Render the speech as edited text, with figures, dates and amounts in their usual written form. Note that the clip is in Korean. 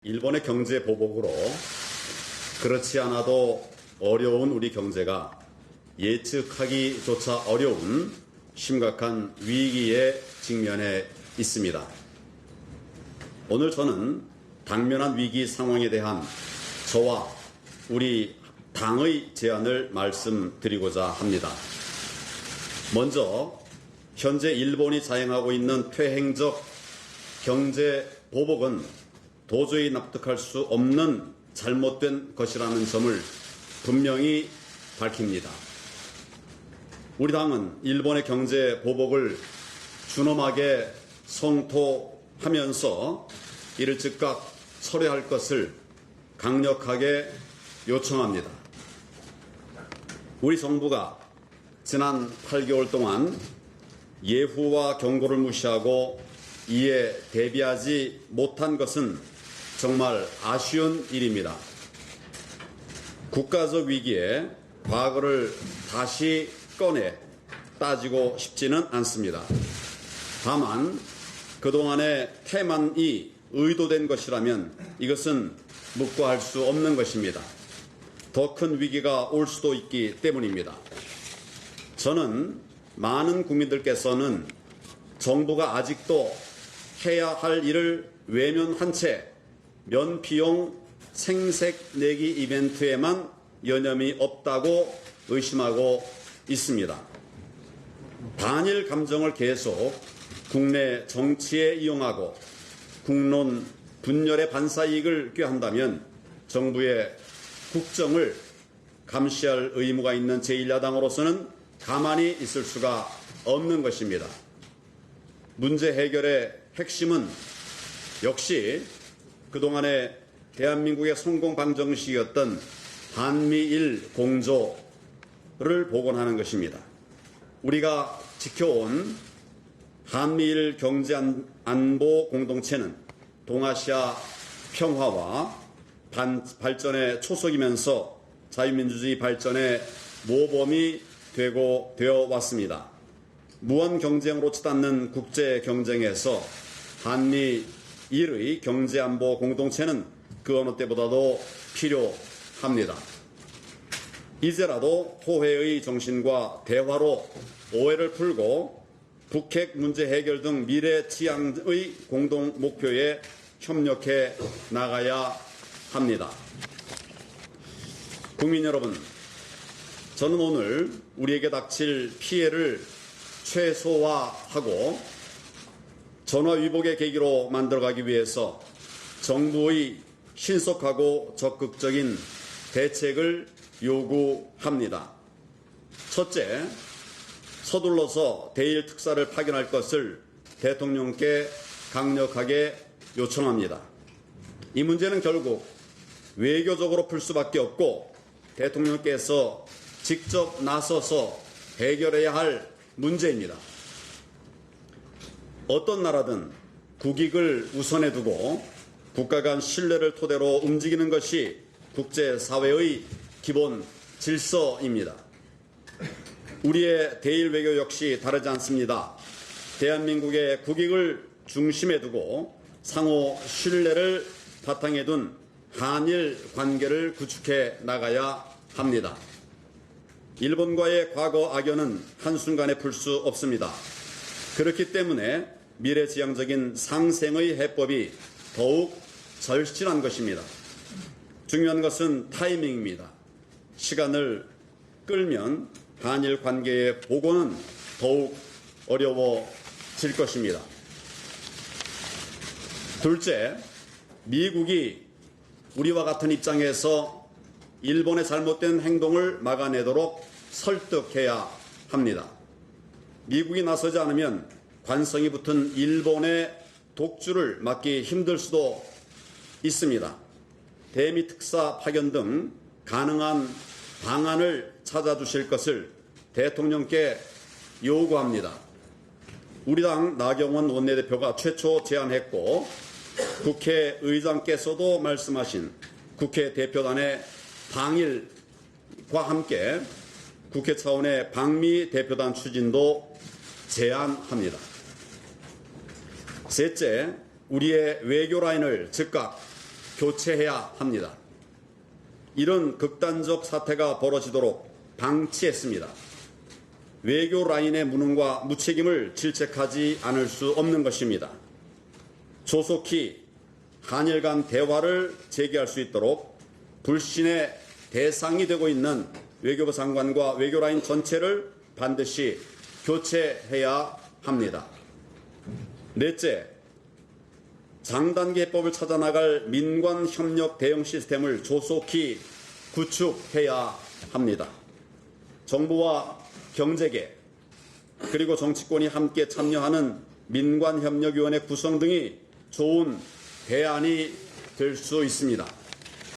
일본의 경제 보복으로 그렇지 않아도 어려운 우리 경제가 예측하기조차 어려운 심각한 위기에 직면해 있습니다. 오늘 저는 당면한 위기 상황에 대한 저와 우리 당의 제안을 말씀드리고자 합니다. 먼저 현재 일본이 자행하고 있는 퇴행적 경제 보복은 도저히 납득할 수 없는 잘못된 것이라는 점을 분명히 밝힙니다. 우리 당은 일본의 경제 보복을 준엄하게 성토하면서 이를 즉각 철회할 것을 강력하게 요청합니다. 우리 정부가 지난 8개월 동안 예후와 경고를 무시하고 이에 대비하지 못한 것은 정말 아쉬운 일입니다. 국가적 위기에 과거를 다시 꺼내 따지고 싶지는 않습니다. 다만 그동안의 태만이 의도된 것이라면 이것은 묵과할 수 없는 것입니다. 더 큰 위기가 올 수도 있기 때문입니다. 저는 많은 국민들께서는 정부가 아직도 해야 할 일을 외면한 채 면피용 생색 내기 이벤트에만 여념이 없다고 의심하고 있습니다. 반일 감정을 계속 국내 정치에 이용하고 국론 분열의 반사이익을 꾀한다면 정부의 국정을 감시할 의무가 있는 제1야당으로서는 가만히 있을 수가 없는 것입니다. 문제 해결의 핵심은 역시 그동안의 대한민국의 성공 방정식이었던 한미일 공조를 복원하는 것입니다. 우리가 지켜온 한미일 경제안보 공동체는 동아시아 평화와 발전의 초석이면서 자유민주주의 발전의 모범이 되어 왔습니다. 무한 경쟁으로 치닫는 국제 경쟁에서 한미일의 경제안보 공동체는 그 어느 때보다도 필요합니다. 이제라도 호혜의 정신과 대화로 오해를 풀고 북핵 문제 해결 등 미래 지향의 공동 목표에 협력해 나가야 합니다. 국민 여러분, 저는 오늘 우리에게 닥칠 피해를 최소화하고 전화위복의 계기로 만들어가기 위해서 정부의 신속하고 적극적인 대책을 요구합니다. 첫째, 서둘러서 대일 특사를 파견할 것을 대통령께 강력하게 요청합니다. 이 문제는 결국 외교적으로 풀 수밖에 없고 대통령께서 직접 나서서 해결해야 할 문제입니다. 어떤 나라든 국익을 우선해 두고 국가 간 신뢰를 토대로 움직이는 것이 국제사회의 기본 질서입니다. 우리의 대일 외교 역시 다르지 않습니다. 대한민국의 국익을 중심에 두고 상호 신뢰를 바탕에 둔 한일 관계를 구축해 나가야 합니다. 일본과의 과거 악연은 한순간에 풀 수 없습니다. 그렇기 때문에 미래지향적인 상생의 해법이 더욱 절실한 것입니다. 중요한 것은 타이밍입니다. 시간을 끌면 한일 관계의 복원은 더욱 어려워질 것입니다. 둘째, 미국이 우리와 같은 입장에서 일본의 잘못된 행동을 막아내도록 설득해야 합니다. 미국이 나서지 않으면 관성이 붙은 일본의 독주를 막기 힘들 수도 있습니다. 대미 특사 파견 등 가능한 방안을 찾아주실 것을 대통령께 요구합니다. 우리 당 나경원 원내대표가 최초 제안했고 국회의장께서도 말씀하신 국회 대표단의 방일과 함께 국회 차원의 방미 대표단 추진도 제안합니다. 셋째, 우리의 외교 라인을 즉각 교체해야 합니다. 이런 극단적 사태가 벌어지도록 방치했습니다. 외교 라인의 무능과 무책임을 질책하지 않을 수 없는 것입니다. 조속히 한일 간 대화를 재개할 수 있도록 불신의 대상이 되고 있는 외교부 장관과 외교 라인 전체를 반드시 교체해야 합니다. 넷째, 장단기 해법을 찾아 나갈 민관 협력 대응 시스템을 조속히 구축해야 합니다. 정부와 경제계 그리고 정치권이 함께 참여하는 민관협력위원회 구성 등이 좋은 대안이 될 수 있습니다.